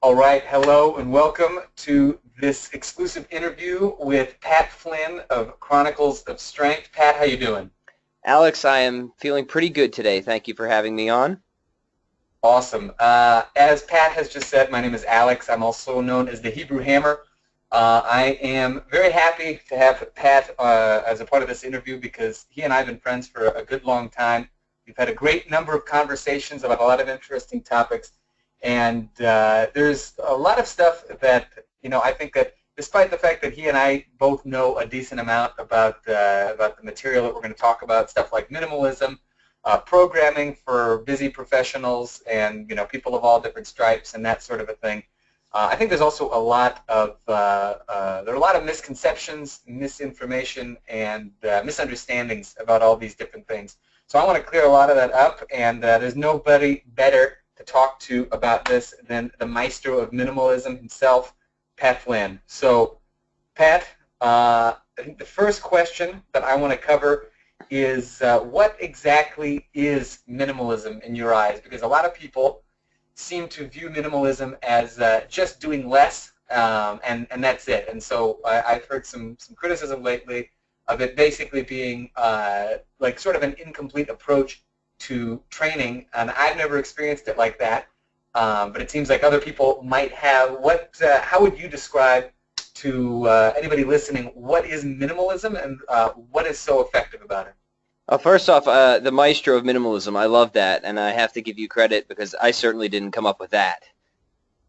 All right, hello and welcome to this exclusive interview with Pat Flynn of Chronicles of Strength. Pat, how you doing? Alex, I am feeling pretty good today. Thank you for having me on. Awesome. As Pat has just said, my name is Alex. I'm also known as the Hebrew Hammer. I am very happy to have Pat as a part of this interview because he and I have been friends for a good long time. We've had a great number of conversations about a lot of interesting topics, and there's a lot of stuff that, I think that despite the fact that he and I both know a decent amount about the material that we're going to talk about, stuff like minimalism, programming for busy professionals and people of all different stripes and that sort of a thing. I think there's also a lot of there are a lot of misconceptions, misinformation, and misunderstandings about all these different things. So I want to clear a lot of that up, and there's nobody better to talk to about this than the maestro of minimalism himself, Pat Flynn. So, Pat, I think the first question that I want to cover is what exactly is minimalism in your eyes? Because a lot of people seem to view minimalism as just doing less, and that's it. And so I've heard some criticism lately of it basically being like sort of an incomplete approach to training, and I've never experienced it like that. But it seems like other people might have. How would you describe to anybody listening what is minimalism and what is so effective about it? First off, the maestro of minimalism, I love that, and I have to give you credit because I certainly didn't come up with that.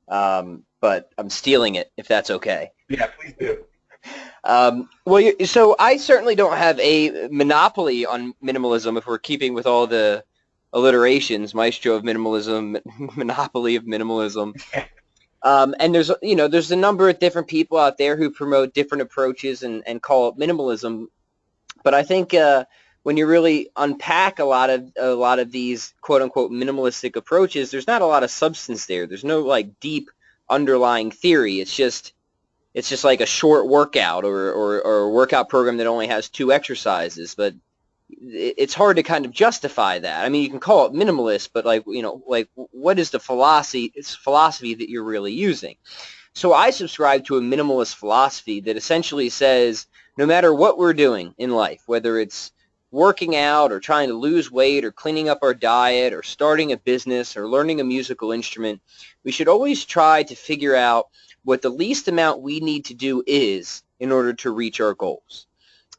But I'm stealing it, if that's okay. Yeah, please do. So I certainly don't have a monopoly on minimalism if we're keeping with all the alliterations, maestro of minimalism, monopoly of minimalism. And there's a number of different people out there who promote different approaches and call it minimalism. But I think when you really unpack a lot of these quote unquote minimalistic approaches, there's not a lot of substance there. There's no like deep underlying theory. It's just like a short workout or a workout program that only has 2 exercises. But it's hard to kind of justify that. I mean, you can call it minimalist, but like what is the philosophy? It's philosophy that you're really using. So I subscribe to a minimalist philosophy that essentially says no matter what we're doing in life, whether it's working out or trying to lose weight or cleaning up our diet or starting a business or learning a musical instrument, we should always try to figure out what the least amount we need to do is in order to reach our goals.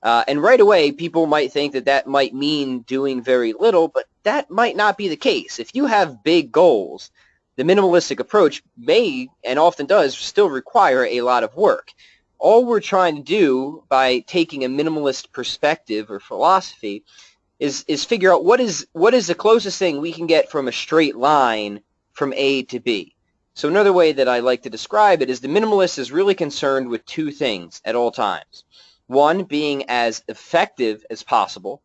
And right away, people might think that that might mean doing very little, but that might not be the case. If you have big goals, the minimalistic approach may, and often does, still require a lot of work. All we're trying to do by taking a minimalist perspective or philosophy is figure out what is the closest thing we can get from a straight line from A to B. So another way that I like to describe it is the minimalist is really concerned with 2 things at all times. One, being as effective as possible,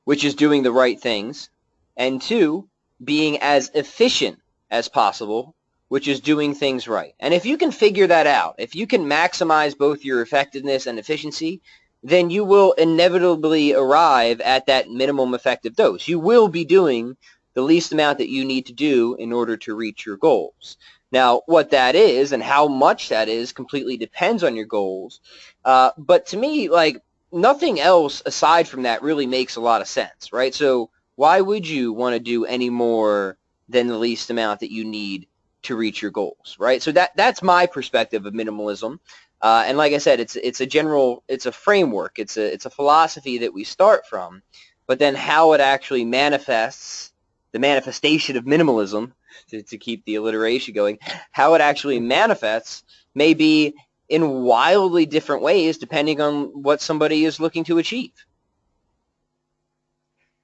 which is doing the right things, and 2, being as efficient as possible, which is doing things right. And if you can figure that out, if you can maximize both your effectiveness and efficiency, then you will inevitably arrive at that minimum effective dose. You will be doing the least amount that you need to do in order to reach your goals. Now, what that is and how much that is completely depends on your goals. But to me, like, nothing else aside from that really makes a lot of sense, right? So why would you want to do any more than the least amount that you need to reach your goals, right? So that's my perspective of minimalism. And like I said, it's a framework, it's a philosophy that we start from, but then how it actually manifests, the manifestation of minimalism, to keep the alliteration going, how it actually manifests may be in wildly different ways depending on what somebody is looking to achieve.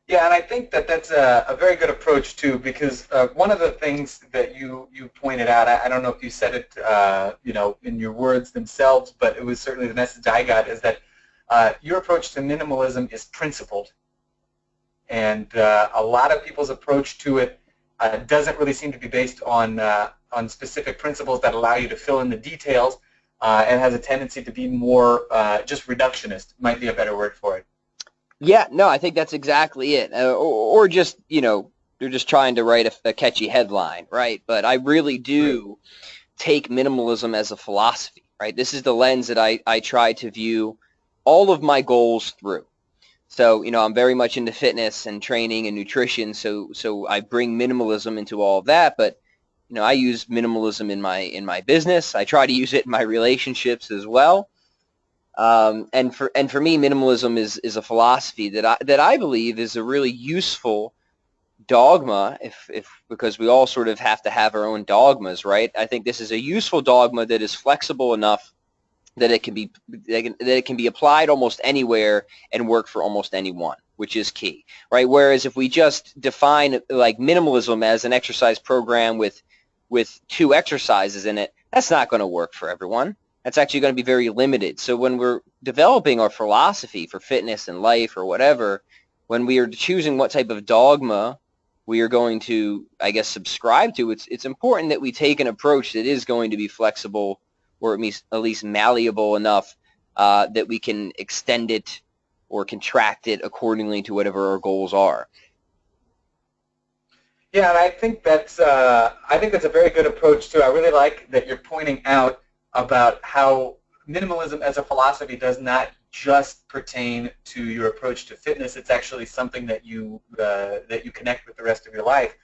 Yeah, and I think that that's a very good approach too, because one of the things that you pointed out, I don't know if you said it, in your words themselves, but it was certainly the message I got, is that your approach to minimalism is principled, and a lot of people's approach to it doesn't really seem to be based on specific principles that allow you to fill in the details, and has a tendency to be more just reductionist. Might be a better word for it. Yeah, no, I think that's exactly it. Or just, they're just trying to write a catchy headline, right? But I really Right. do take minimalism as a philosophy, right? This is the lens that I try to view all of my goals through. So, I'm very much into fitness and training and nutrition, so I bring minimalism into all of that, but I use minimalism in my business. I try to use it in my relationships as well. And for me, minimalism is a philosophy that I believe is a really useful dogma, if because we all sort of have to have our own dogmas, right? I think this is a useful dogma that is flexible enough that it can be applied almost anywhere and work for almost anyone, which is key, right? Whereas if we just define like minimalism as an exercise program with 2 exercises in it, that's not going to work for everyone. That's actually going to be very limited. So when we're developing our philosophy for fitness and life or whatever, when we are choosing what type of dogma we are going to, I guess, subscribe to, it's important that we take an approach that is going to be flexible, or at least malleable enough that we can extend it or contract it accordingly to whatever our goals are. Yeah, and I think that's a very good approach too. I really like that you're pointing out about how minimalism as a philosophy does not just pertain to your approach to fitness. It's actually something that you connect with the rest of your life,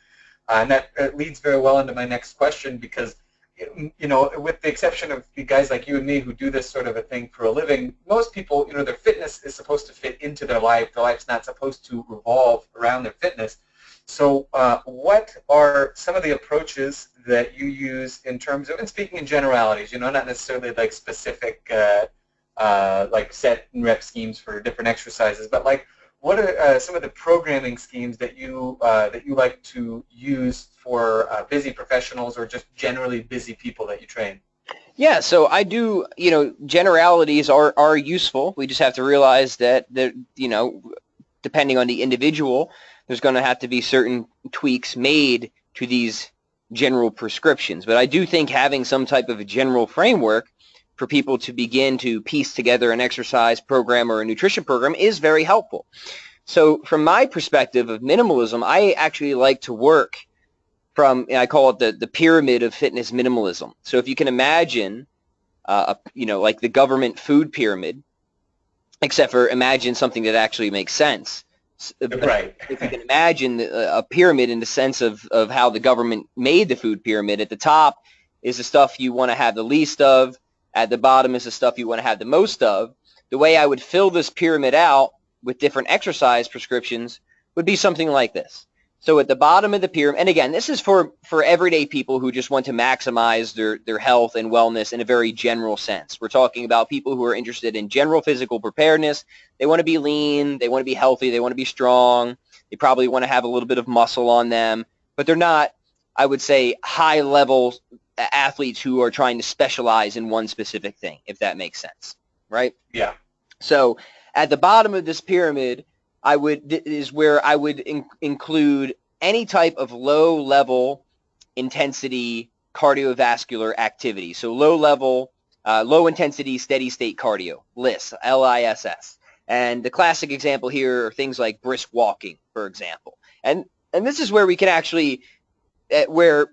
and that leads very well into my next question because with the exception of the guys like you and me who do this sort of a thing for a living, most people, their fitness is supposed to fit into their life. Their life's not supposed to revolve around their fitness. So what are some of the approaches that you use in terms of, and speaking in generalities, not necessarily like specific like set and rep schemes for different exercises, but like what are some of the programming schemes that you like to use for busy professionals or just generally busy people that you train? Yeah, so I do, generalities are useful. We just have to realize that, depending on the individual, there's going to have to be certain tweaks made to these general prescriptions. But I do think having some type of a general framework for people to begin to piece together an exercise program or a nutrition program is very helpful. So from my perspective of minimalism, I actually like to work from, I call it the pyramid of fitness minimalism. So if you can imagine, like the government food pyramid, except for imagine something that actually makes sense. Right. If you can imagine a pyramid in the sense of how the government made the food pyramid, at the top is the stuff you want to have the least of. At the bottom is the stuff you want to have the most of. The way I would fill this pyramid out with different exercise prescriptions would be something like this. So at the bottom of the pyramid, and again, this is for everyday people who just want to maximize their health and wellness in a very general sense. We're talking about people who are interested in general physical preparedness. They want to be lean, they want to be healthy, they want to be strong, they probably want to have a little bit of muscle on them, but they're not, I would say, high-level athletes who are trying to specialize in one specific thing, if that makes sense, right? Yeah. So at the bottom of this pyramid, is where I would include any type of low-level intensity cardiovascular activity. So low-level, low-intensity steady-state cardio, LISS, L-I-S-S. And the classic example here are things like brisk walking, for example. And this is where we can actually, where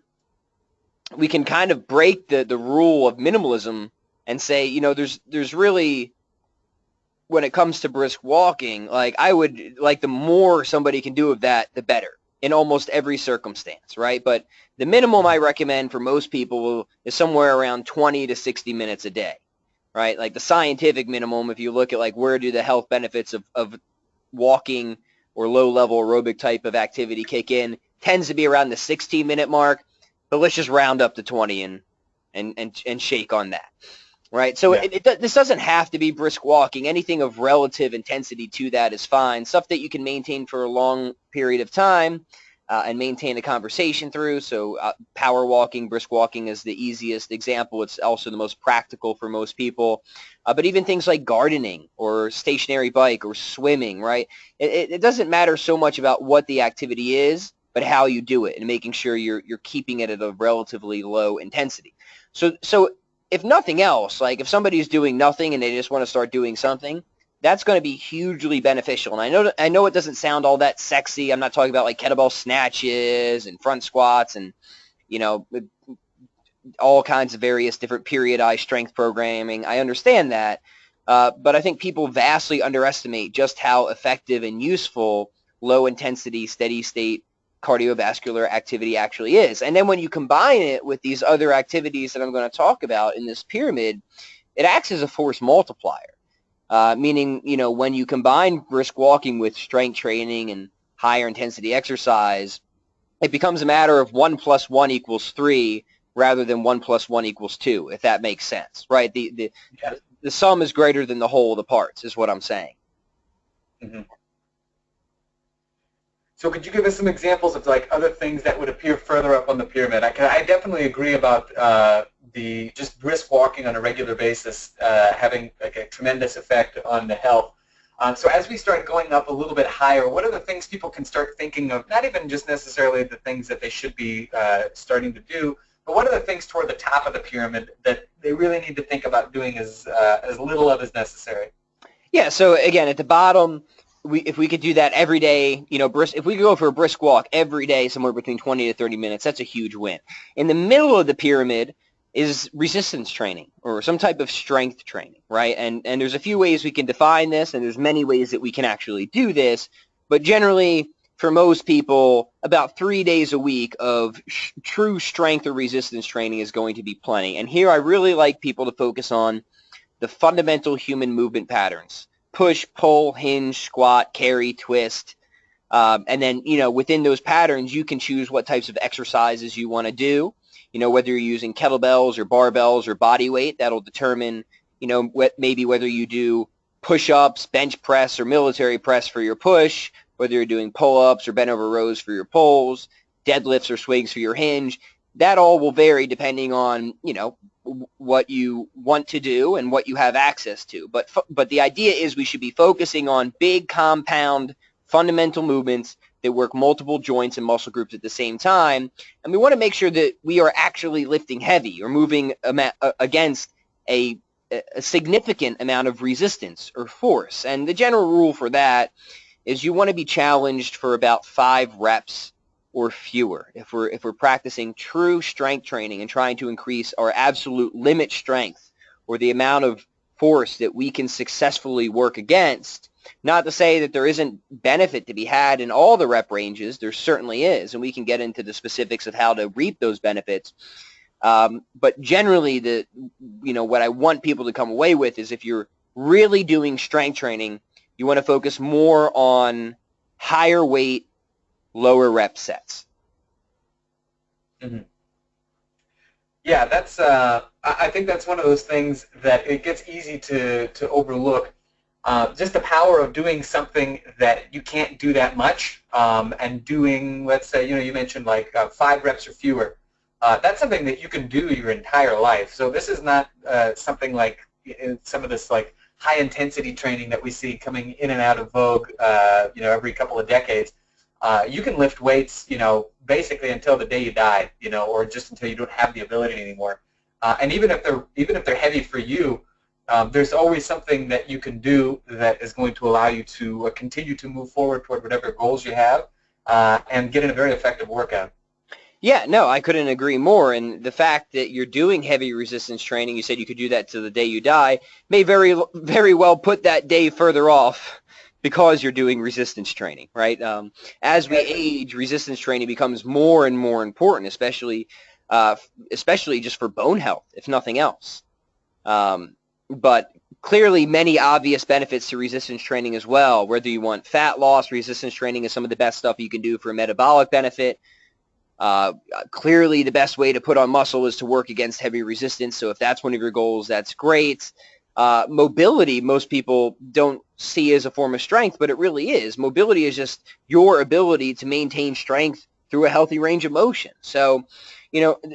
we can kind of break the rule of minimalism and say, there's really, when it comes to brisk walking, like I would like the more somebody can do of that, the better in almost every circumstance, right? But the minimum I recommend for most people is somewhere around 20 to 60 minutes a day, right? Like the scientific minimum, if you look at like where do the health benefits of walking or low-level aerobic type of activity kick in, tends to be around the 16-minute mark, but let's just round up to 20 and shake on that. Right, so Yeah. this doesn't have to be brisk walking. Anything of relative intensity to that is fine. Stuff that you can maintain for a long period of time and maintain a conversation through. So power walking, brisk walking is the easiest example. It's also the most practical for most people. But even things like gardening or stationary bike or swimming, right? It doesn't matter so much about what the activity is, but how you do it and making sure you're keeping it at a relatively low intensity. So if nothing else, like if somebody's doing nothing and they just want to start doing something, that's going to be hugely beneficial. And I know it doesn't sound all that sexy. I'm not talking about like kettlebell snatches and front squats and, you know, all kinds of various different periodized strength programming. I understand that. But I think people vastly underestimate just how effective and useful low-intensity, steady-state cardiovascular activity actually is. And then when you combine it with these other activities that I'm going to talk about in this pyramid, it acts as a force multiplier, meaning, you know, when you combine brisk walking with strength training and higher intensity exercise, it becomes a matter of 1 + 1 = 3 rather than 1 + 1 = 2, if that makes sense, right? The sum is greater than the whole of the parts, is what I'm saying. Mm-hmm. So could you give us some examples of like other things that would appear further up on the pyramid? I definitely agree about the just brisk walking on a regular basis having like a tremendous effect on the health. So as we start going up a little bit higher, what are the things people can start thinking of? Not even just necessarily the things that they should be starting to do, but what are the things toward the top of the pyramid that they really need to think about doing as little of as necessary? Yeah, so again, at the bottom, if we could do that every day, you know, if we could go for a brisk walk every day, somewhere between 20 to 30 minutes, that's a huge win. In the middle of the pyramid is resistance training or some type of strength training, right? And there's a few ways we can define this, and there's many ways that we can actually do this, but generally, for most people, about 3 days a week of true strength or resistance training is going to be plenty. And here I really like people to focus on the fundamental human movement patterns: push, pull, hinge, squat, carry, twist. And then, you know, within those patterns, you can choose what types of exercises you want to do. You know, whether you're using kettlebells or barbells or body weight, that'll determine, you know, maybe whether you do push-ups, bench press, or military press for your push, whether you're doing pull-ups or bent over rows for your pulls, deadlifts or swings for your hinge. That all will vary depending on, you know, what you want to do and what you have access to. But the idea is we should be focusing on big, compound, fundamental movements that work multiple joints and muscle groups at the same time. And we want to make sure that we are actually lifting heavy or moving against a significant amount of resistance or force. And the general rule for that is you want to be challenged for about 5 reps or fewer if we're practicing true strength training and trying to increase our absolute limit strength, or the amount of force that we can successfully work against. Not to say that there isn't benefit to be had in all the rep ranges. There certainly is, and we can get into the specifics of how to reap those benefits. But generally, what I want people to come away with is, if you're really doing strength training, you want to focus more on higher weight, lower rep sets. Mm-hmm. Yeah, that's. I think that's one of those things that it gets easy to overlook. Just the power of doing something that you can't do that much, and doing, let's say, you mentioned like 5 reps or fewer. That's something that you can do your entire life. So this is not something like some of this like high intensity training that we see coming in and out of vogue, every couple of decades. You can lift weights, basically until the day you die, or just until you don't have the ability anymore. And even if they're heavy for you, there's always something that you can do that is going to allow you to continue to move forward toward whatever goals you have, and get in a very effective workout. Yeah, no, I couldn't agree more. And the fact that you're doing heavy resistance training, you said you could do that to the day you die, may very, very well put that day further off because you're doing resistance training, right? As we age, resistance training becomes more and more important, especially just for bone health, if nothing else. But clearly many obvious benefits to resistance training as well. Whether you want fat loss, resistance training is some of the best stuff you can do for a metabolic benefit. Clearly the best way to put on muscle is to work against heavy resistance. So if that's one of your goals, that's great. Mobility, most people don't see as a form of strength, but it really is. Mobility is just your ability to maintain strength through a healthy range of motion. So,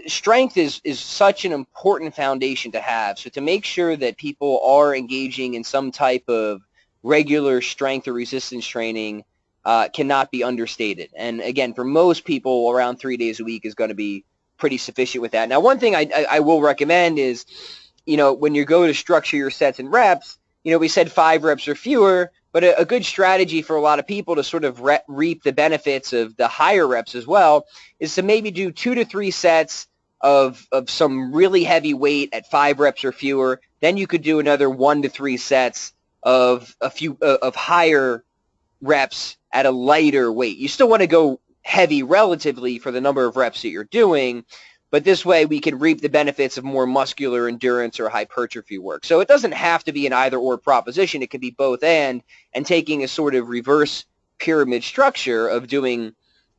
strength is such an important foundation to have. So to make sure that people are engaging in some type of regular strength or resistance training cannot be understated. And again, for most people, around 3 days a week is going to be pretty sufficient with that. Now, one thing I will recommend is, when you go to structure your sets and reps, we said 5 reps or fewer, but a good strategy for a lot of people to sort of reap the benefits of the higher reps as well is to maybe do 2 to 3 sets of some really heavy weight at 5 reps or fewer. Then you could do another 1 to 3 sets of a few of higher reps at a lighter weight. You still want to go heavy relatively for the number of reps that you're doing, but this way we can reap the benefits of more muscular endurance or hypertrophy work. So it doesn't have to be an either-or proposition. It can be both and taking a sort of reverse pyramid structure of doing,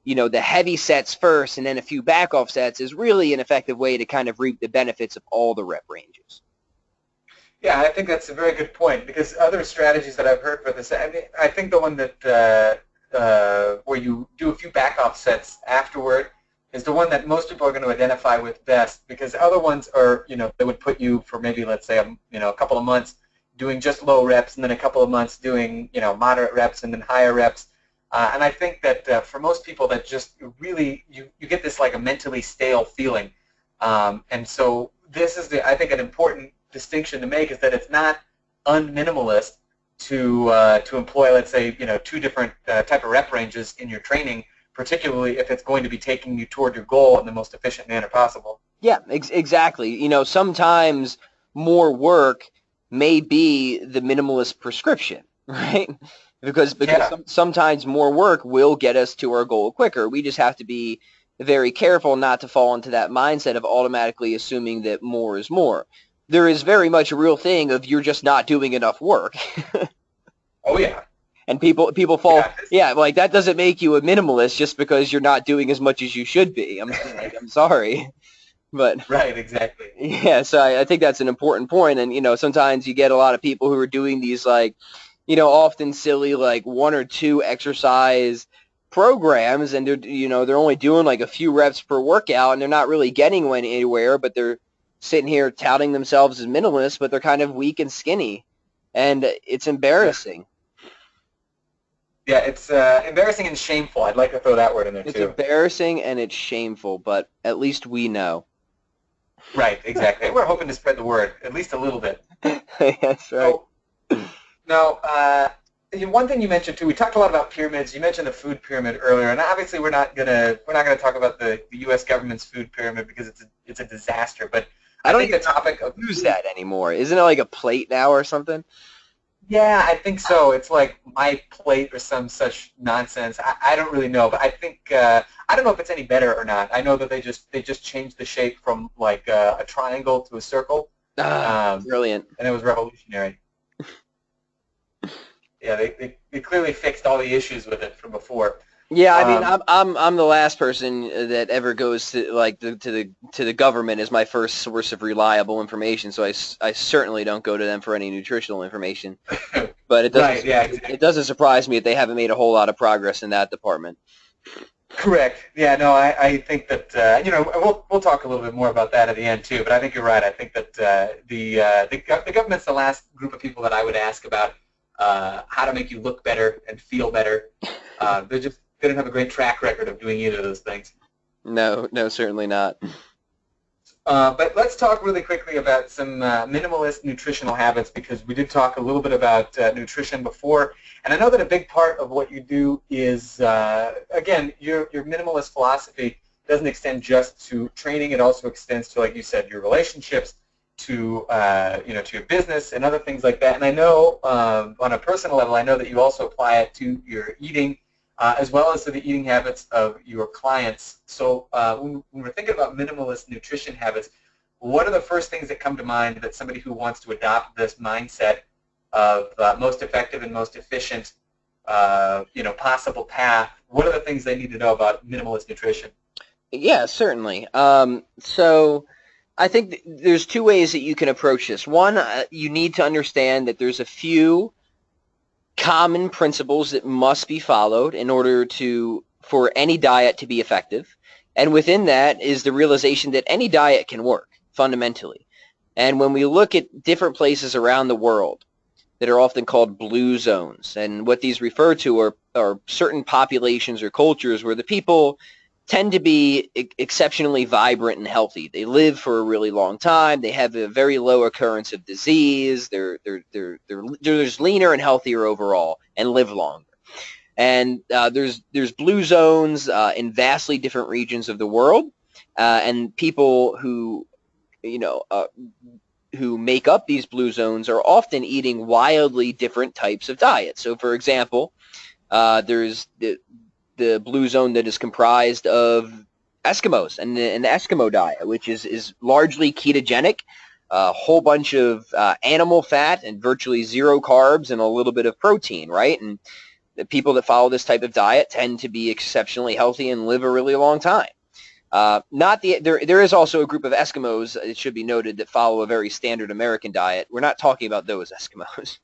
the heavy sets first and then a few back-off sets is really an effective way to kind of reap the benefits of all the rep ranges. Yeah, I think that's a very good point, because other strategies that I've heard for this, I think the one that where you do a few back-off sets afterward is the one that most people are going to identify with best, because other ones are, they would put you for maybe, let's say, a couple of months doing just low reps, and then a couple of months doing, moderate reps and then higher reps. And I think that for most people, that just really, you get this like a mentally stale feeling. And so this is, I think, an important distinction to make, is that it's not unminimalist to employ, let's say, 2 different type of rep ranges in your training, particularly if it's going to be taking you toward your goal in the most efficient manner possible. Yeah, exactly. Sometimes more work may be the minimalist prescription, right? Because sometimes more work will get us to our goal quicker. We just have to be very careful not to fall into that mindset of automatically assuming that more is more. There is very much a real thing of you're just not doing enough work. Oh, yeah. And people fall, like that doesn't make you a minimalist just because you're not doing as much as you should be. I'm sorry. But right, exactly. Yeah, so I think that's an important point. And, sometimes you get a lot of people who are doing these like, often silly like 1 or 2 exercise programs, and they're only doing like a few reps per workout, and they're not really getting anywhere, but they're sitting here touting themselves as minimalists, but they're kind of weak and skinny, and it's embarrassing. Yeah, it's embarrassing and shameful. I'd like to throw that word in there, too. It's embarrassing and it's shameful, but at least we know. Right, exactly. We're hoping to spread the word, at least a little bit. That's right. So, now, one thing you mentioned, too, we talked a lot about pyramids. You mentioned the food pyramid earlier, and obviously we're not gonna talk about the U.S. government's food pyramid because it's a disaster. But I don't think the topic of use that anymore. Isn't it like a plate now or something? Yeah, I think so. It's like my plate or some such nonsense. I don't really know, but I think I don't know if it's any better or not. I know that they just changed the shape from like a triangle to a circle. Brilliant. And it was revolutionary. Yeah, they clearly fixed all the issues with it from before. Yeah, I mean, I'm the last person that ever goes to like to the government as my first source of reliable information. So I certainly don't go to them for any nutritional information. But it doesn't exactly. It doesn't surprise me that they haven't made a whole lot of progress in that department. Correct. Yeah, no, I think that we'll talk a little bit more about that at the end too. But I think you're right. I think that the government's the last group of people that I would ask about how to make you look better and feel better. They don't have a great track record of doing either of those things. No, certainly not. But let's talk really quickly about some minimalist nutritional habits, because we did talk a little bit about nutrition before. And I know that a big part of what you do is, again, your minimalist philosophy doesn't extend just to training. It also extends to, like you said, your relationships, to to your business and other things like that. And I know on a personal level, I know that you also apply it to your eating, as well as to the eating habits of your clients. So when we're thinking about minimalist nutrition habits, what are the first things that come to mind that somebody who wants to adopt this mindset of most effective and most efficient possible path, what are the things they need to know about minimalist nutrition? Yeah, certainly. So I think there's 2 ways that you can approach this. One, you need to understand that there's a few common principles that must be followed in order for any diet to be effective. And within that is the realization that any diet can work, fundamentally. And when we look at different places around the world that are often called blue zones, and what these refer to are certain populations or cultures where the people tend to be exceptionally vibrant and healthy. They live for a really long time. They have a very low occurrence of disease. They're just leaner and healthier overall and live longer. And there's blue zones in vastly different regions of the world, and people who who make up these blue zones are often eating wildly different types of diets. So, for example, there's the blue zone that is comprised of Eskimos and the Eskimo diet, which is largely ketogenic, a whole bunch of animal fat and virtually zero carbs and a little bit of protein, right? And the people that follow this type of diet tend to be exceptionally healthy and live a really long time. There is also a group of Eskimos, it should be noted, that follow a very standard American diet. We're not talking about those Eskimos.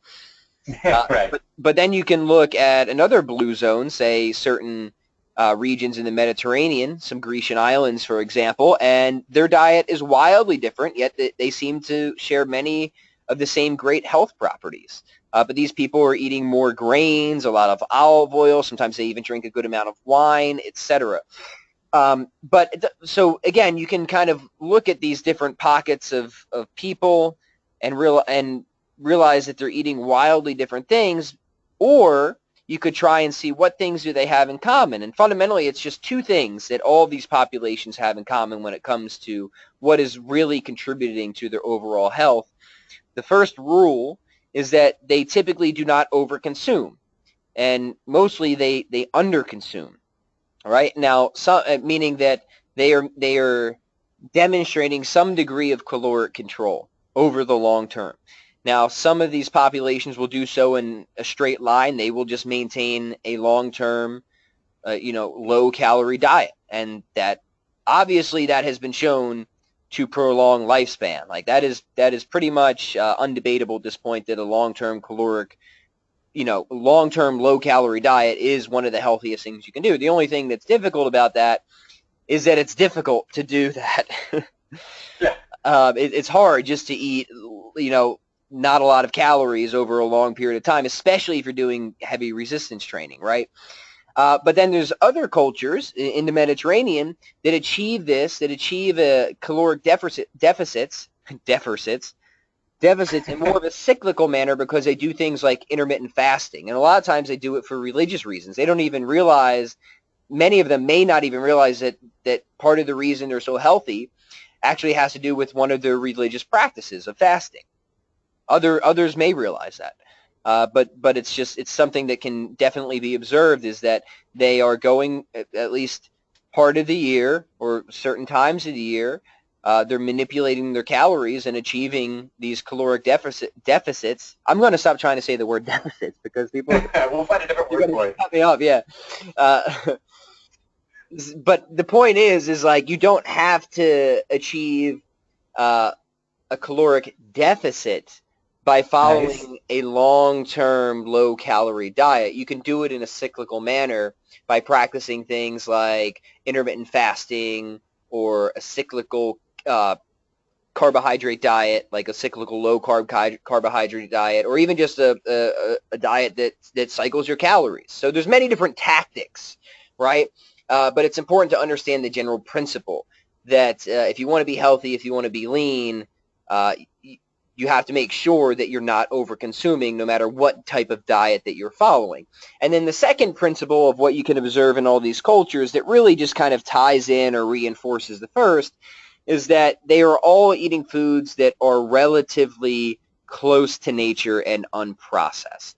Right. But then you can look at another blue zone, say certain regions in the Mediterranean, some Grecian islands, for example, and their diet is wildly different, yet they seem to share many of the same great health properties. But these people are eating more grains, a lot of olive oil, sometimes they even drink a good amount of wine, etc. So again, you can kind of look at these different pockets of people and realize that they're eating wildly different things, or you could try and see what things do they have in common. And fundamentally, it's just two things that all of these populations have in common when it comes to what is really contributing to their overall health. The first rule is that they typically do not overconsume, and mostly they underconsume. Right now, meaning that they are demonstrating some degree of caloric control over the long term. Now, some of these populations will do so in a straight line. They will just maintain a long-term, low-calorie diet, and that obviously that has been shown to prolong lifespan. Like that is pretty much undebatable at this point that a long-term caloric, long-term low-calorie diet is one of the healthiest things you can do. The only thing that's difficult about that is that it's difficult to do that. Yeah. It's hard just to eat, not a lot of calories over a long period of time, especially if you're doing heavy resistance training, right? But then there's other cultures in the Mediterranean that achieve caloric deficits in more of a cyclical manner because they do things like intermittent fasting. And a lot of times they do it for religious reasons. They don't even realize, many of them may not even realize that part of the reason they're so healthy actually has to do with one of their religious practices of fasting. Others may realize that. But it's something that can definitely be observed, is that they are going at least part of the year or certain times of the year, they're manipulating their calories and achieving these caloric deficits. I'm going to stop trying to say the word deficits because people we'll find a different word for it. Cut me off, yeah. But the point is like you don't have to achieve a caloric deficit by following a long-term low-calorie diet. You can do it in a cyclical manner by practicing things like intermittent fasting or a cyclical carbohydrate diet, like a cyclical low-carb carbohydrate diet, or even just a diet that cycles your calories. So there's many different tactics, right? But it's important to understand the general principle that if you want to be healthy, if you want to be lean, you have to make sure that you're not over-consuming no matter what type of diet that you're following. And then the second principle of what you can observe in all these cultures that really just kind of ties in or reinforces the first is that they are all eating foods that are relatively close to nature and unprocessed,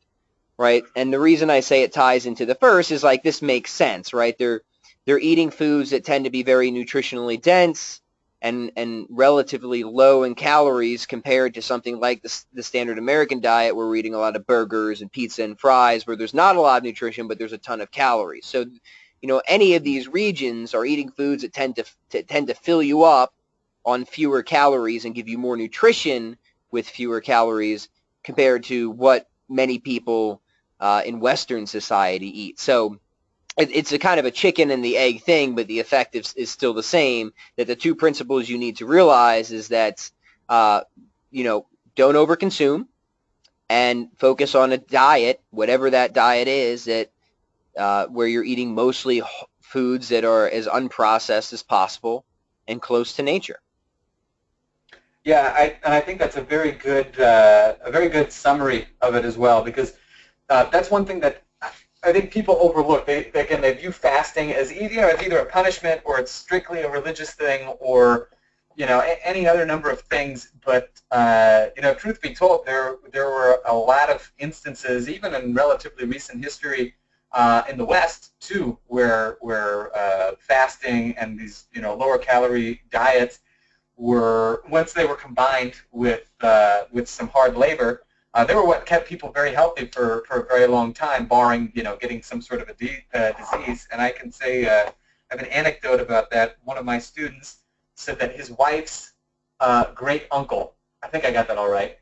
right? And the reason I say it ties into the first is like this makes sense, right? They're eating foods that tend to be very nutritionally dense and relatively low in calories compared to something like the standard American diet where we're eating a lot of burgers and pizza and fries where there's not a lot of nutrition but there's a ton of calories. So, any of these regions are eating foods that tend to fill you up on fewer calories and give you more nutrition with fewer calories compared to what many people in Western society eat. So it's a kind of a chicken and the egg thing, but the effect is still the same, that the two principles you need to realize is that, don't overconsume and focus on a diet, whatever that diet is, that where you're eating mostly foods that are as unprocessed as possible and close to nature. Yeah, and I think that's a very good summary of it as well, because that's one thing that I think people overlook. Again, they view fasting as either a punishment, or it's strictly a religious thing, or any other number of things. But truth be told, there were a lot of instances, even in relatively recent history, in the West too, where fasting and these lower calorie diets were, once they were combined with some hard labor, they were what kept people very healthy for a very long time, barring getting some sort of a disease. And I can say I have an anecdote about that. One of my students said that his wife's great uncle, I think I got that all right.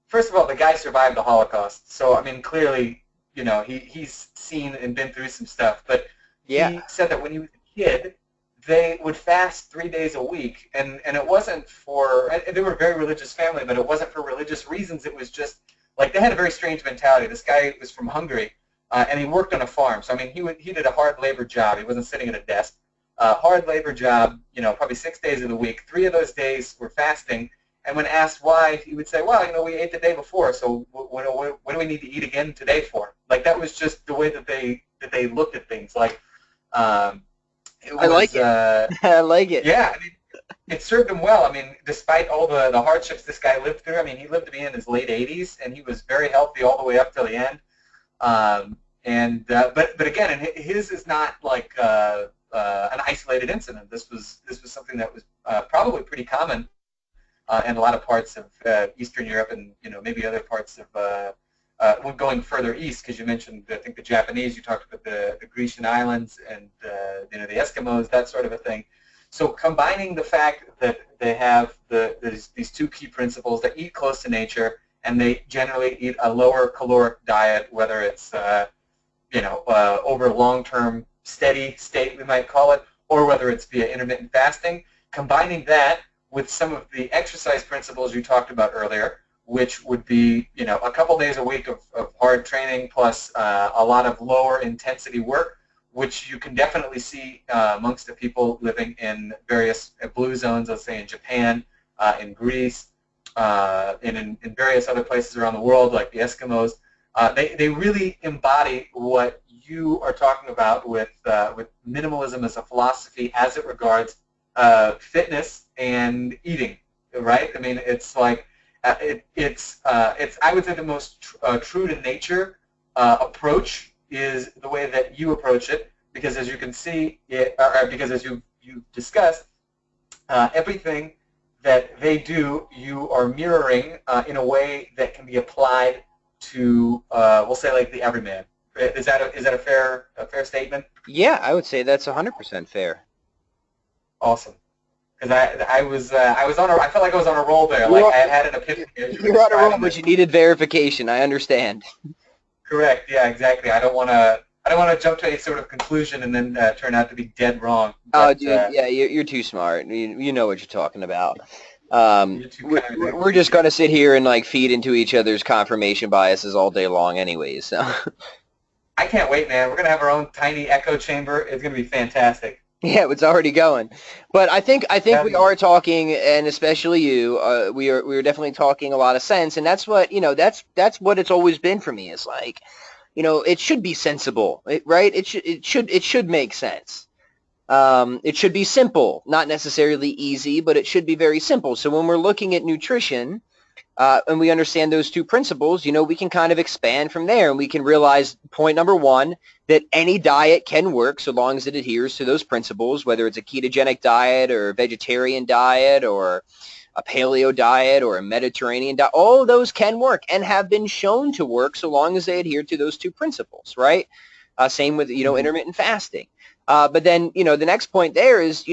First of all, the guy survived the Holocaust, so I mean clearly he's seen and been through some stuff. But Yeah. he said that when he was a kid, they would fast 3 days a week, and it wasn't for, and they were a very religious family, but it wasn't for religious reasons. It was just like they had a very strange mentality. This guy was from Hungary, and he worked on a farm. So I mean, he did a hard labor job. He wasn't sitting at a desk. Hard labor job, probably 6 days of the week. 3 of those days were fasting. And when asked why, he would say, "Well, we ate the day before, so what do we need to eat again today for?" Like that was just the way that they looked at things. Like. I like it. I like it. Yeah, I mean, it served him well. I mean, despite all the hardships this guy lived through, I mean, he lived to be in his late 80s, and he was very healthy all the way up till the end. But again, and his is not like an isolated incident. This was something that was probably pretty common in a lot of parts of Eastern Europe, and maybe other parts of going further east, because you mentioned, I think, the Japanese. You talked about the Grecian islands and the Eskimos, that sort of a thing. So combining the fact that they have these two key principles, they eat close to nature, and they generally eat a lower caloric diet, whether it's over long-term steady state, we might call it, or whether it's via intermittent fasting. Combining that with some of the exercise principles you talked about earlier, which would be a couple days a week of hard training plus a lot of lower intensity work, which you can definitely see amongst the people living in various blue zones, let's say in Japan, in Greece, and in various other places around the world, like the Eskimos. They really embody what you are talking about with minimalism as a philosophy as it regards fitness and eating, right? I mean, it's like it's I would say the most true to nature approach is the way that you approach it, because as you can see, because as you've discussed, everything that they do, you are mirroring in a way that can be applied to, we'll say, like the everyman. Is that a fair statement? Yeah, I would say that's 100% fair. Awesome. Because I felt like I was on a roll there. Like I had an epiphany. You're on a roll, but you needed verification. I understand. Correct. Yeah, exactly. I don't want to jump to a sort of conclusion and then turn out to be dead wrong. Oh, dude, yeah, you're too smart. You know what you're talking about. We're just going to sit here and like feed into each other's confirmation biases all day long anyways. So. I can't wait, man. We're going to have our own tiny echo chamber. It's going to be fantastic. Yeah, it's already going. But I think we are talking, and especially you, we are definitely talking a lot of sense, and that's what, that's what it's always been for me. Is like, it should be sensible, right? It should make sense. It should be simple, not necessarily easy, but it should be very simple. So when we're looking at nutrition, and we understand those two principles, we can kind of expand from there, and we can realize, point number one, that any diet can work so long as it adheres to those principles, whether it's a ketogenic diet or a vegetarian diet or a paleo diet or a Mediterranean diet. All of those can work and have been shown to work so long as they adhere to those two principles, right? Same with, intermittent fasting. But then, the next point there is,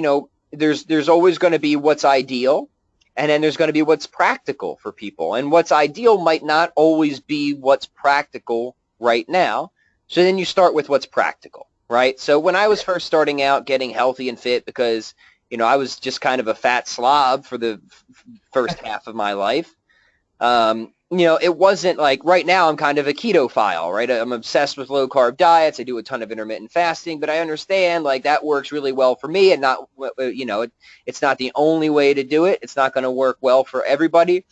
there's always going to be what's ideal, and then there's going to be what's practical for people. And what's ideal might not always be what's practical right now. So then you start with what's practical, right? So when I was first starting out getting healthy and fit, because, I was just kind of a fat slob for the first half of my life, it wasn't like right now I'm kind of a ketophile, right? I'm obsessed with low carb diets. I do a ton of intermittent fasting, but I understand like that works really well for me and not, it's not the only way to do it. It's not going to work well for everybody.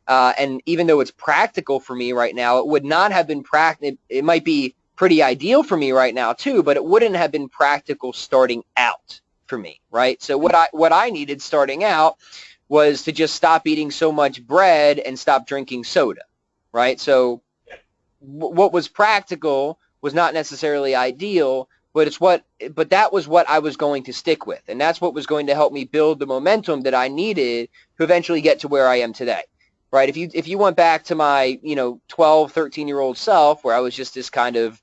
And even though it's practical for me right now, it would not have been practical. It might be pretty ideal for me right now too, but it wouldn't have been practical starting out for me, right? So what I needed starting out was to just stop eating so much bread and stop drinking soda, right? So what was practical was not necessarily ideal, but that was what I was going to stick with. And that's what was going to help me build the momentum that I needed to eventually get to where I am today. Right? If you went back to my, 12, 13-year-old self where I was just this kind of,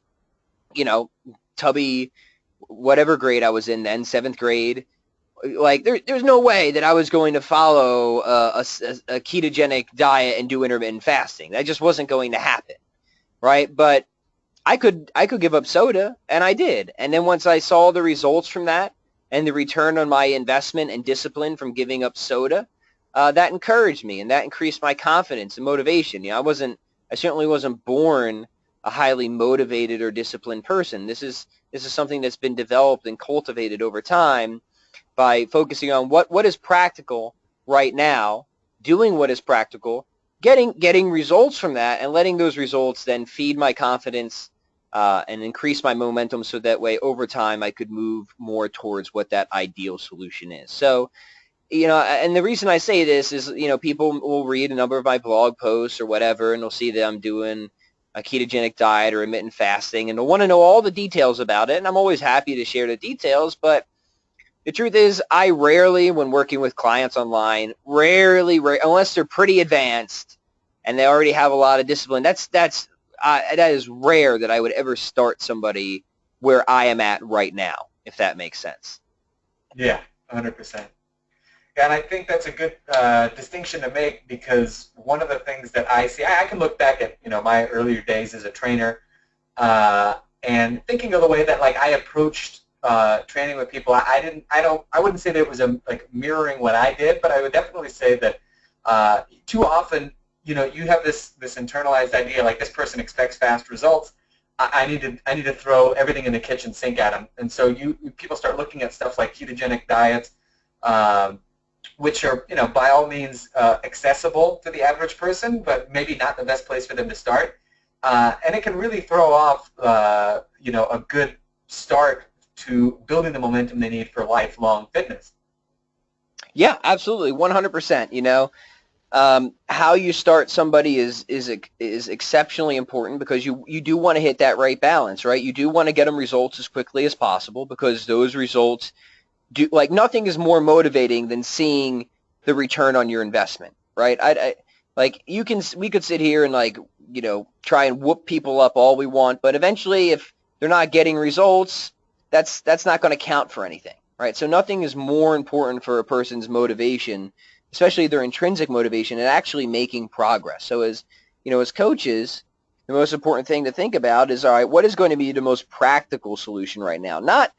tubby, whatever grade I was in then, 7th grade, like there's no way that I was going to follow a ketogenic diet and do intermittent fasting. That just wasn't going to happen, right? But I could give up soda, and I did. And then once I saw the results from that and the return on my investment and discipline from giving up soda, that encouraged me, and that increased my confidence and motivation. I certainly wasn't born a highly motivated or disciplined person. This is something that's been developed and cultivated over time by focusing on what is practical right now, doing what is practical, getting results from that, and letting those results then feed my confidence and increase my momentum so that way over time I could move more towards what that ideal solution is. So, and the reason I say this is, people will read a number of my blog posts or whatever, and they'll see that I'm doing a ketogenic diet or intermittent fasting, and they'll want to know all the details about it, and I'm always happy to share the details, but the truth is, I rarely, when working with clients online, unless they're pretty advanced and they already have a lot of discipline, that is rare that I would ever start somebody where I am at right now, if that makes sense. Yeah, 100%. Yeah, and I think that's a good distinction to make, because one of the things that I see, I can look back at my earlier days as a trainer, and thinking of the way that like I approached training with people. I wouldn't say that it was like mirroring what I did, but I would definitely say that too often you have this internalized idea like this person expects fast results. I need to throw everything in the kitchen sink at them, and so people start looking at stuff like ketogenic diets. Which are, by all means accessible to the average person, but maybe not the best place for them to start. And it can really throw off, a good start to building the momentum they need for lifelong fitness. Yeah, absolutely, 100%. How you start somebody is exceptionally important, because you do want to hit that right balance, right? You do want to get them results as quickly as possible, because those results like nothing is more motivating than seeing the return on your investment, right? Like we could sit here and like, try and whoop people up all we want, but eventually if they're not getting results, that's not going to count for anything, right? So nothing is more important for a person's motivation, especially their intrinsic motivation, and actually making progress. So as coaches, the most important thing to think about is, all right, what is going to be the most practical solution right now? Not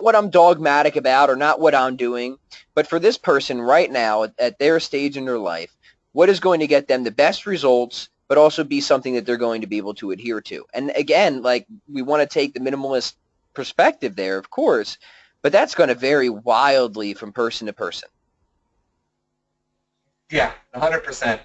what I'm dogmatic about or not what I'm doing, but for this person right now at their stage in their life, what is going to get them the best results, but also be something that they're going to be able to adhere to. And again, like we want to take the minimalist perspective there, of course, but that's going to vary wildly from person to person. Yeah, 100%.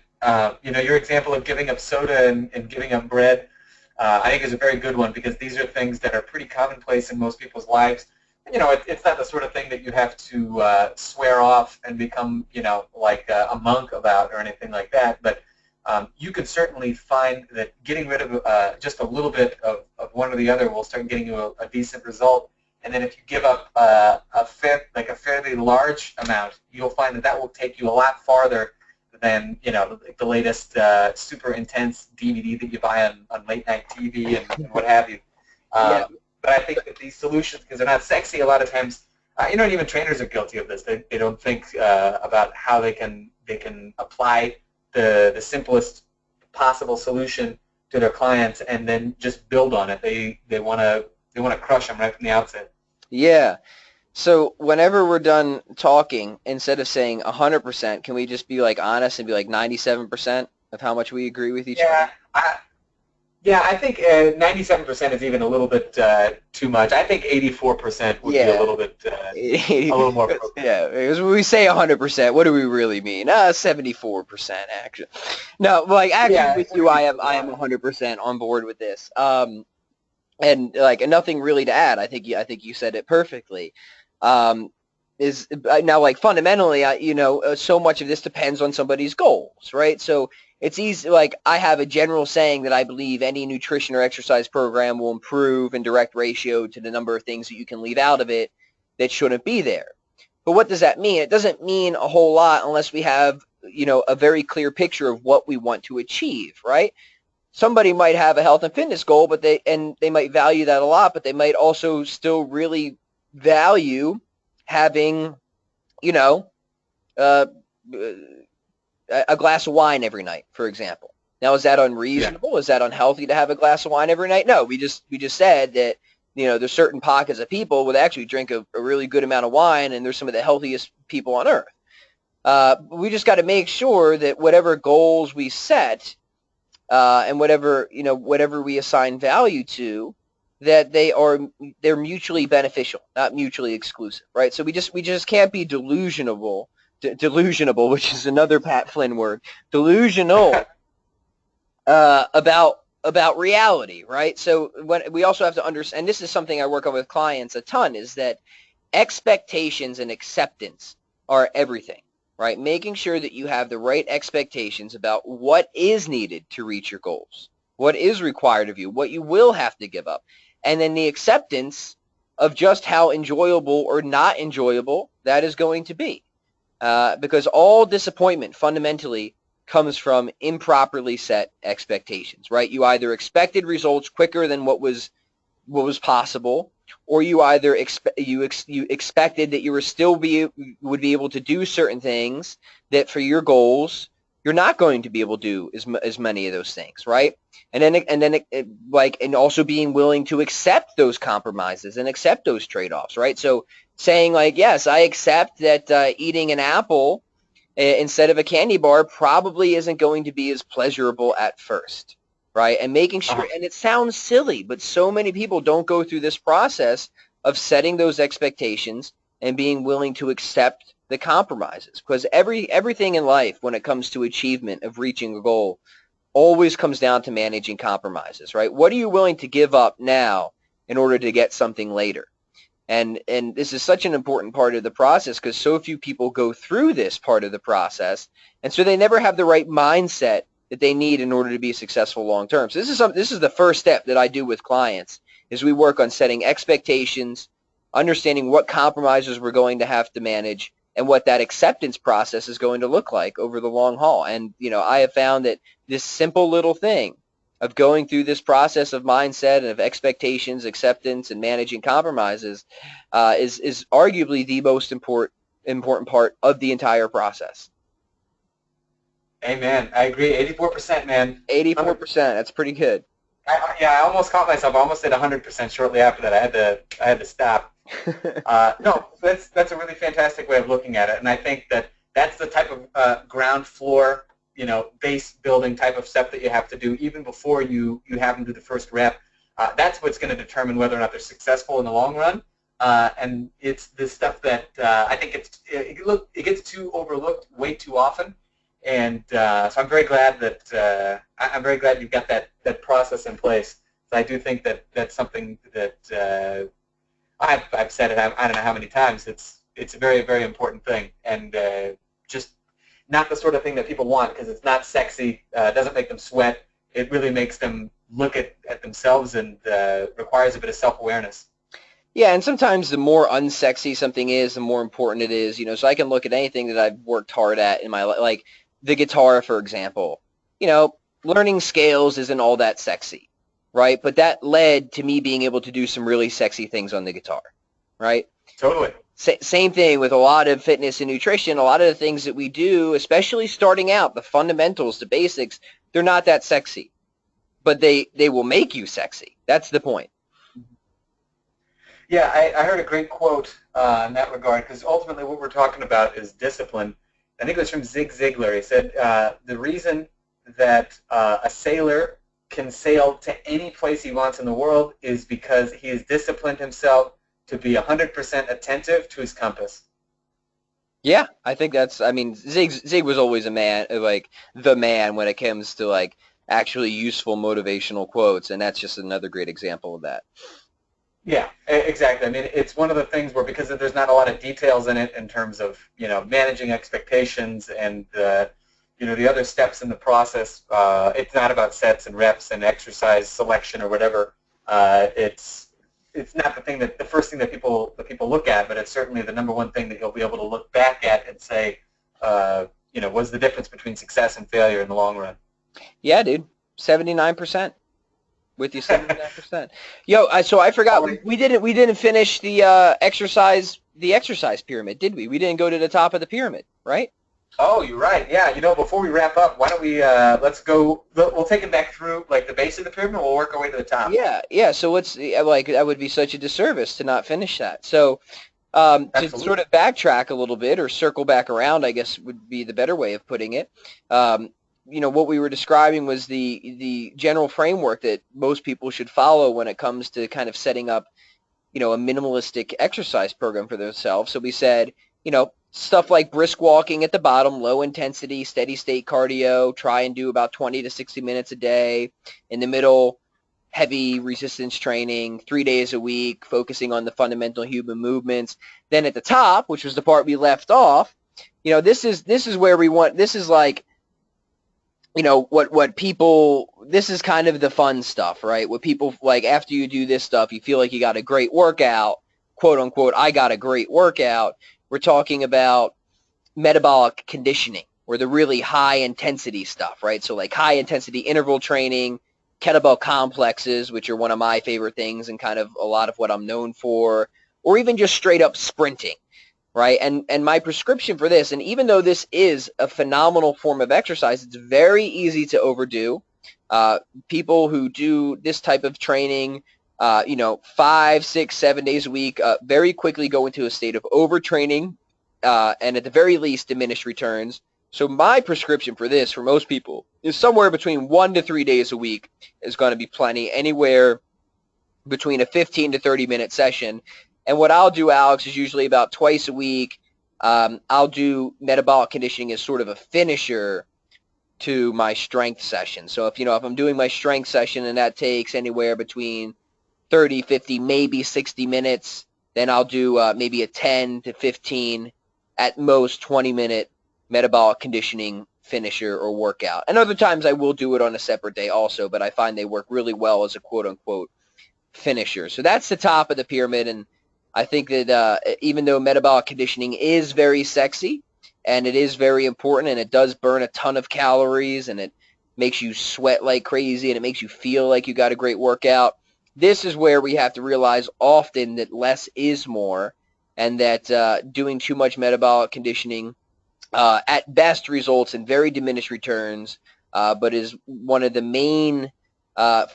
Your example of giving up soda and giving up bread, I think is a very good one, because these are things that are pretty commonplace in most people's lives. It's not the sort of thing that you have to swear off and become, like a monk about or anything like that. But you can certainly find that getting rid of just a little bit of one or the other will start getting you a decent result. And then if you give up a fairly large amount, you'll find that will take you a lot farther than the latest super intense DVD that you buy on late night TV and what have you. Yeah. But I think that these solutions, because they're not sexy, a lot of times, and even trainers are guilty of this. They don't think about how they can apply the simplest possible solution to their clients and then just build on it. They want to crush them right from the outset. Yeah. So whenever we're done talking, instead of saying 100%, can we just be like honest and be like 97%? of how much we agree with each other? Yeah, I think 97% is even a little bit too much. I think 84% would be a Yeah. little bit, a little more appropriate. Yeah, because when we say 100%, what do we really mean? 74% actually. No, like actually Yeah, with you, I am 100% on board with this. And like nothing really to add. I think you said it perfectly. Um, is now like fundamentally, so much of this depends on somebody's goals, right? So it's easy. Like I have a general saying that I believe any nutrition or exercise program will improve in direct ratio to the number of things that you can leave out of it that shouldn't be there. But what does that mean? It doesn't mean a whole lot unless we have, a very clear picture of what we want to achieve, right? Somebody might have a health and fitness goal, but they might value that a lot, but they might also still really value having, you know, uh, a glass of wine every night, for example. Now, is that yeah, unreasonable? Is that unhealthy to have a glass of wine every night? No, we just said that there's certain pockets of people would actually drink a really good amount of wine, and there's some of the healthiest people on earth. We just got to make sure that whatever goals we set and whatever we assign value to, that they're mutually beneficial, not mutually exclusive, right? So we just can't be delusional, which is another Pat Flynn word, delusional about reality, right? So when we also have to understand, and this is something I work on with clients a ton, is that expectations and acceptance are everything, right? Making sure that you have the right expectations about what is needed to reach your goals, what is required of you, what you will have to give up, and then the acceptance of just how enjoyable or not enjoyable that is going to be. Because all disappointment fundamentally comes from improperly set expectations, right? You either expected results quicker than what was possible, or you either you expected that you would be able to do certain things that for your goals you're not going to be able to do as many of those things, right? And also being willing to accept those compromises and accept those trade-offs, right? So saying like, yes, I accept that eating an apple instead of a candy bar probably isn't going to be as pleasurable at first, right? And making sure, uh-huh. and it sounds silly, but so many people don't go through this process of setting those expectations and being willing to accept the compromises. Because everything in life, when it comes to achievement of reaching a goal, always comes down to managing compromises, right? What are you willing to give up now in order to get something later? And this is such an important part of the process because so few people go through this part of the process, and so they never have the right mindset that they need in order to be successful long term. So this is the first step that I do with clients is we work on setting expectations, understanding what compromises we're going to have to manage, and what that acceptance process is going to look like over the long haul. And I have found that this simple little thing of going through this process of mindset and of expectations, acceptance, and managing compromises is arguably the most important part of the entire process. Amen. I agree. 84%, man. 84%. That's pretty good. Yeah, I almost caught myself. I almost said 100% shortly after that. I had to stop. No, that's a really fantastic way of looking at it, and I think that's the type of ground floor, base building type of step that you have to do even before you have them do the first rep. That's what's going to determine whether or not they're successful in the long run. And it's this stuff that I think it gets too overlooked way too often. And so I'm very glad that I'm very glad you've got that process in place. So I do think that that's something that I've said it. I don't know how many times. It's a very, very important thing, and just not the sort of thing that people want because it's not sexy. Doesn't make them sweat. It really makes them look at themselves and requires a bit of self-awareness. Yeah, and sometimes the more unsexy something is, the more important it is. So I can look at anything that I've worked hard at in my life, like the guitar, for example. Learning scales isn't all that sexy, right? But that led to me being able to do some really sexy things on the guitar, right? Totally. Same thing with a lot of fitness and nutrition. A lot of the things that we do, especially starting out, the fundamentals, the basics, they're not that sexy, but they will make you sexy. That's the point. Yeah, I heard a great quote in that regard because ultimately what we're talking about is discipline. I think it was from Zig Ziglar. He said the reason that a sailor can sail to any place he wants in the world is because he has disciplined himself to be 100% attentive to his compass. Yeah, I think that's. I mean, Zig was always a man, like the man when it comes to like actually useful motivational quotes, and that's just another great example of that. Yeah, exactly. I mean, it's one of the things where because there's not a lot of details in it in terms of managing expectations and the other steps in the process. It's not about sets and reps and exercise selection or whatever. It's not the first thing that people look at, but it's certainly the number one thing that you'll be able to look back at and say, what's the difference between success and failure in the long run? Yeah, dude, 79%. With you 79%. Yo, so I forgot we didn't finish the exercise pyramid, did we? We didn't go to the top of the pyramid, right? Oh, you're right. Yeah, before we wrap up, why don't we let's go? We'll take it back through like the base of the pyramid. We'll work our way to the top. Yeah. So let's that would be such a disservice to not finish that. So to sort of backtrack a little bit or circle back around, I guess would be the better way of putting it. What we were describing was the general framework that most people should follow when it comes to kind of setting up, a minimalistic exercise program for themselves. So we said, stuff like brisk walking at the bottom, low intensity, steady state cardio, try and do about 20 to 60 minutes a day. In the middle, heavy resistance training, 3 days a week, focusing on the fundamental human movements. Then at the top, which was the part we left off, this is where we want, this is like, what people, this is kind of the fun stuff, right? What people, like, after you do this stuff, you feel like you got a great workout, quote unquote, I got a great workout. We're talking about metabolic conditioning, or the really high intensity stuff, right? So like high intensity interval training, kettlebell complexes, which are one of my favorite things and kind of a lot of what I'm known for, or even just straight up sprinting. Right, and my prescription for this, and even though this is a phenomenal form of exercise, it's very easy to overdo. People who do this type of training, 5, 6, 7 days a week, very quickly go into a state of overtraining, and at the very least, diminished returns. So my prescription for this, for most people, is somewhere between 1 to 3 days a week is going to be plenty, anywhere between a 15 to 30-minute session. And what I'll do, Alex, is usually about twice a week. I'll do metabolic conditioning as sort of a finisher to my strength session. So if I'm doing my strength session and that takes anywhere between 30, 50, maybe 60 minutes, then I'll do maybe a 10 to 15, at most 20-minute metabolic conditioning finisher or workout. And other times I will do it on a separate day also, but I find they work really well as a quote-unquote finisher. So that's the top of the pyramid, and I think that even though metabolic conditioning is very sexy and it is very important and it does burn a ton of calories and it makes you sweat like crazy and it makes you feel like you got a great workout, this is where we have to realize often that less is more, and that doing too much metabolic conditioning at best results in very diminished returns, but is one of the main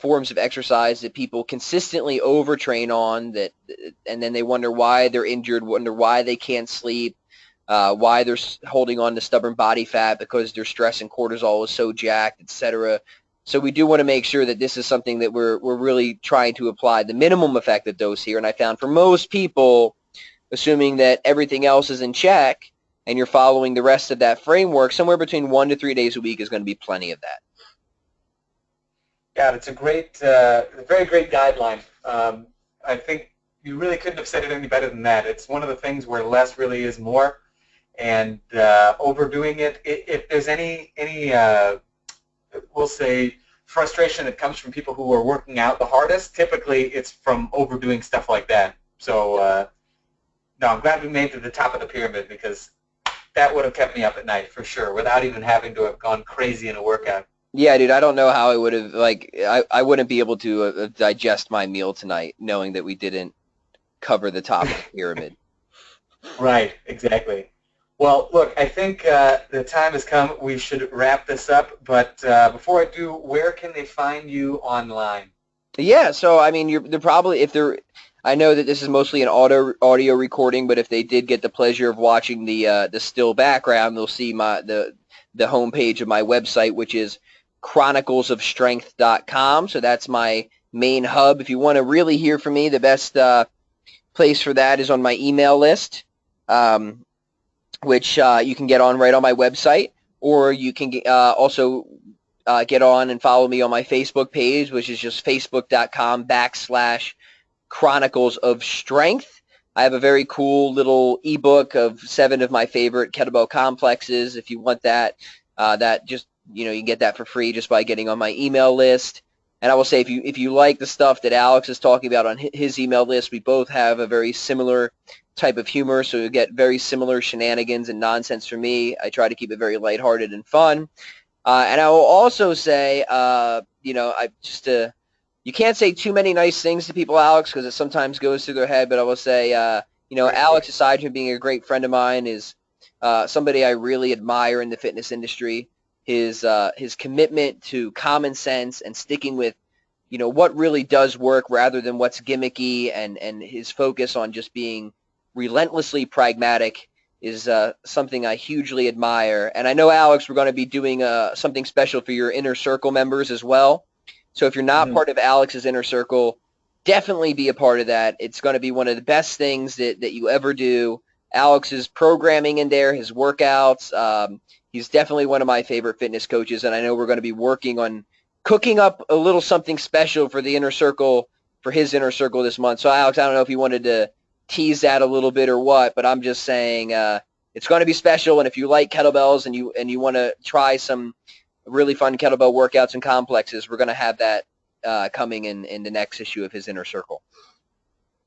forms of exercise that people consistently overtrain on, and then they wonder why they're injured, wonder why they can't sleep, why they're holding on to stubborn body fat because their stress and cortisol is so jacked, etc. So we do want to make sure that this is something that we're really trying to apply the minimum effective dose here. And I found for most people, assuming that everything else is in check and you're following the rest of that framework, somewhere between 1 to 3 days a week is going to be plenty of that. Yeah, it's a very great guideline. I think you really couldn't have said it any better than that. It's one of the things where less really is more, and overdoing it. If there's any we'll say frustration that comes from people who are working out the hardest, typically it's from overdoing stuff like that. So no, I'm glad we made it to the top of the pyramid, because that would have kept me up at night for sure, without even having to have gone crazy in a workout. Yeah, dude, I don't know how I would have, I wouldn't be able to digest my meal tonight knowing that we didn't cover the top of the pyramid. Right, exactly. Well, look, I think the time has come. We should wrap this up, but before I do, where can they find you online? Yeah, so, I mean, they're probably, I know that this is mostly an audio recording, but if they did get the pleasure of watching the still background, they'll see the homepage of my website, which is chroniclesofstrength.com. So that's my main hub. If you want to really hear from me, the best place for that is on my email list, which you can get on right on my website, or you can also get on and follow me on my Facebook page, which is just facebook.com/Chronicles of Strength. I have a very cool little ebook of 7 of my favorite kettlebell complexes. If you want that, that just, you can get that for free just by getting on my email list. And I will say, if you like the stuff that Alex is talking about on his email list, we both have a very similar type of humor, so you get very similar shenanigans and nonsense from me. I try to keep it very lighthearted and fun. And I will also say, you can't say too many nice things to people, Alex, because it sometimes goes through their head. But I will say, Alex, aside from being a great friend of mine, is somebody I really admire in the fitness industry. His commitment to common sense and sticking with, what really does work rather than what's gimmicky, and his focus on just being relentlessly pragmatic is something I hugely admire. And I know, Alex, we're going to be doing something special for your Inner Circle members as well. So if you're not part of Alex's Inner Circle, definitely be a part of that. It's going to be one of the best things that you ever do. Alex's programming in there, his workouts, he's definitely one of my favorite fitness coaches, and I know we're going to be working on cooking up a little something special for the Inner Circle, for his Inner Circle this month. So, Alex, I don't know if you wanted to tease that a little bit or what, but I'm just saying it's going to be special, and if you like kettlebells and you want to try some really fun kettlebell workouts and complexes, we're going to have that coming in the next issue of his Inner Circle.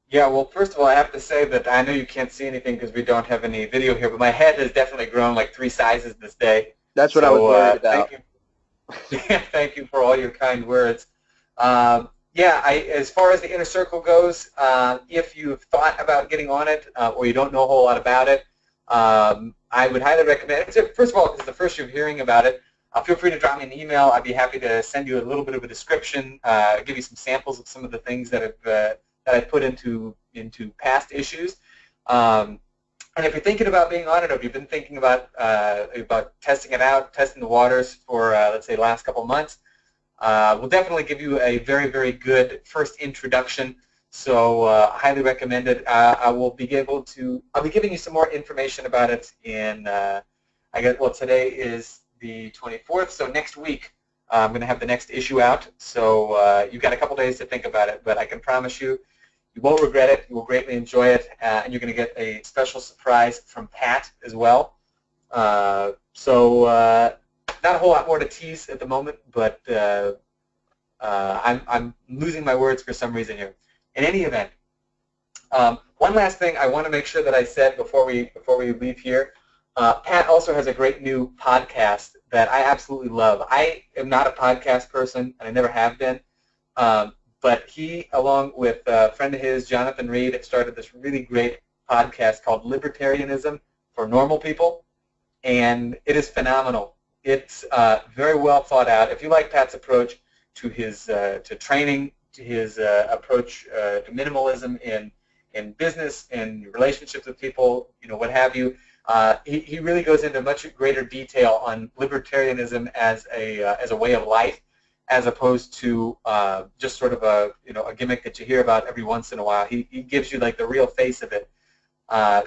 Yeah, well, first of all, I have to say that I know you can't see anything because we don't have any video here, but my head has definitely grown like 3 sizes this day. That's what I was worried about. Thank you. Thank you for all your kind words. As far as the Inner Circle goes, if you've thought about getting on it or you don't know a whole lot about it, I would highly recommend it. First of all, it's the first you're hearing about it. Feel free to drop me an email. I'd be happy to send you a little bit of a description, give you some samples of some of the things that I put into past issues. And if you're thinking about being on it, or if you've been thinking about testing it out, testing the waters for, let's say, the last couple months, we'll definitely give you a very, very good first introduction. So highly recommend it. I'll be giving you some more information about it in, today is the 24th, so next week I'm going to have the next issue out. So you've got a couple days to think about it, but I can promise you, you won't regret it. You will greatly enjoy it, and you're going to get a special surprise from Pat as well. Not a whole lot more to tease at the moment, but I'm losing my words for some reason here. In any event, one last thing I want to make sure that I said before we leave here. Pat also has a great new podcast that I absolutely love. I am not a podcast person, and I never have been. But he, along with a friend of his, Jonathan Reed, started this really great podcast called Libertarianism for Normal People, and it is phenomenal. It's very well thought out. If you like Pat's approach to his to training, to his approach to minimalism in business, in relationships with people, what have you, he really goes into much greater detail on libertarianism as a way of life, as opposed to just sort of a gimmick that you hear about every once in a while. He gives you like the real face of it.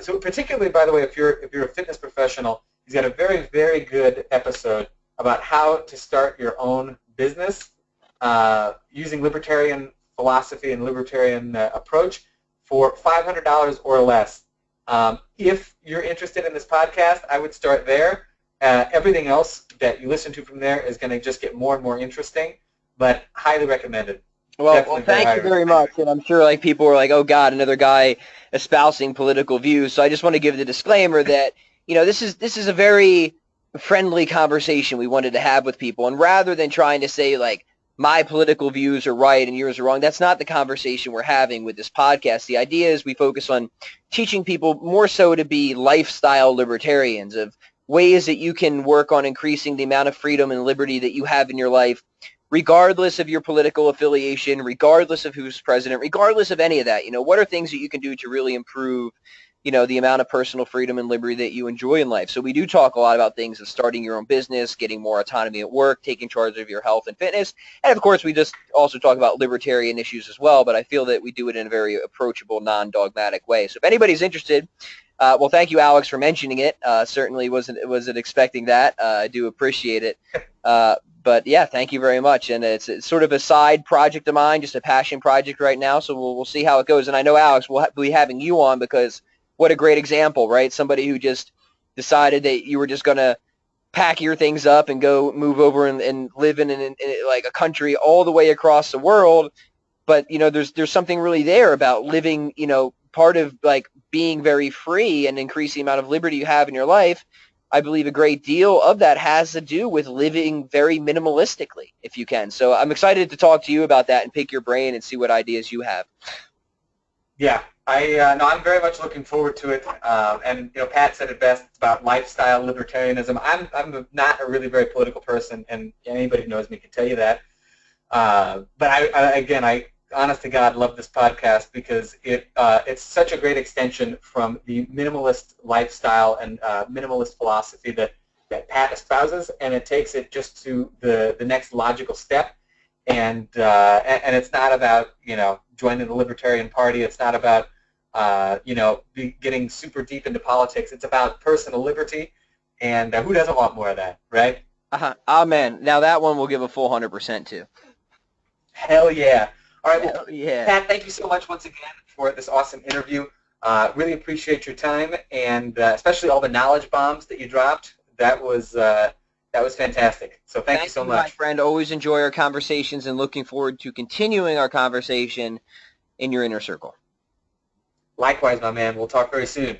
So particularly, by the way, if you're a fitness professional, he's got a very, very good episode about how to start your own business using libertarian philosophy and libertarian approach for $500 or less. If you're interested in this podcast, I would start there. Everything else that you listen to from there is going to just get more and more interesting, but highly recommended. Well, thank you very much, and I'm sure people are like, oh God, another guy espousing political views. So I just want to give the disclaimer that this is a very friendly conversation we wanted to have with people, and rather than trying to say my political views are right and yours are wrong, that's not the conversation we're having with this podcast. The idea is we focus on teaching people more so to be lifestyle libertarians, of ways that you can work on increasing the amount of freedom and liberty that you have in your life, regardless of your political affiliation, regardless of who's president, regardless of any of that. What are things that you can do to really improve the amount of personal freedom and liberty that you enjoy in life. So we do talk a lot about things of starting your own business, getting more autonomy at work, taking charge of your health and fitness. And of course, we just also talk about libertarian issues as well, but I feel that we do it in a very approachable, non-dogmatic way. So if anybody's interested, well, thank you, Alex, for mentioning it. Certainly wasn't expecting that. I do appreciate it. But yeah, thank you very much. And it's sort of a side project of mine, just a passion project right now. So we'll see how it goes. And I know, Alex, we'll be having you on because what a great example, right? Somebody who just decided that you were just going to pack your things up and go move over and live in like a country all the way across the world. But, there's something really there about living, part of like being very free and increasing the amount of liberty you have in your life. I believe a great deal of that has to do with living very minimalistically, if you can. So I'm excited to talk to you about that and pick your brain and see what ideas you have. Yeah, I'm very much looking forward to it. And Pat said it best. It's about lifestyle libertarianism. I'm not a really very political person, and anybody who knows me can tell you that. But I honest to God, love this podcast because it's such a great extension from the minimalist lifestyle and minimalist philosophy that Pat espouses, and it takes it just to the next logical step. And it's not about joining the Libertarian Party. It's not about getting super deep into politics. It's about personal liberty, and who doesn't want more of that, right? Amen. Now that one we'll give a full 100% to. Hell yeah. All right, well, yeah. Pat, thank you so much once again for this awesome interview. Really appreciate your time, and especially all the knowledge bombs that you dropped. That was fantastic. So thank you so much. My friend. Always enjoy our conversations and looking forward to continuing our conversation in your inner circle. Likewise, my man. We'll talk very soon.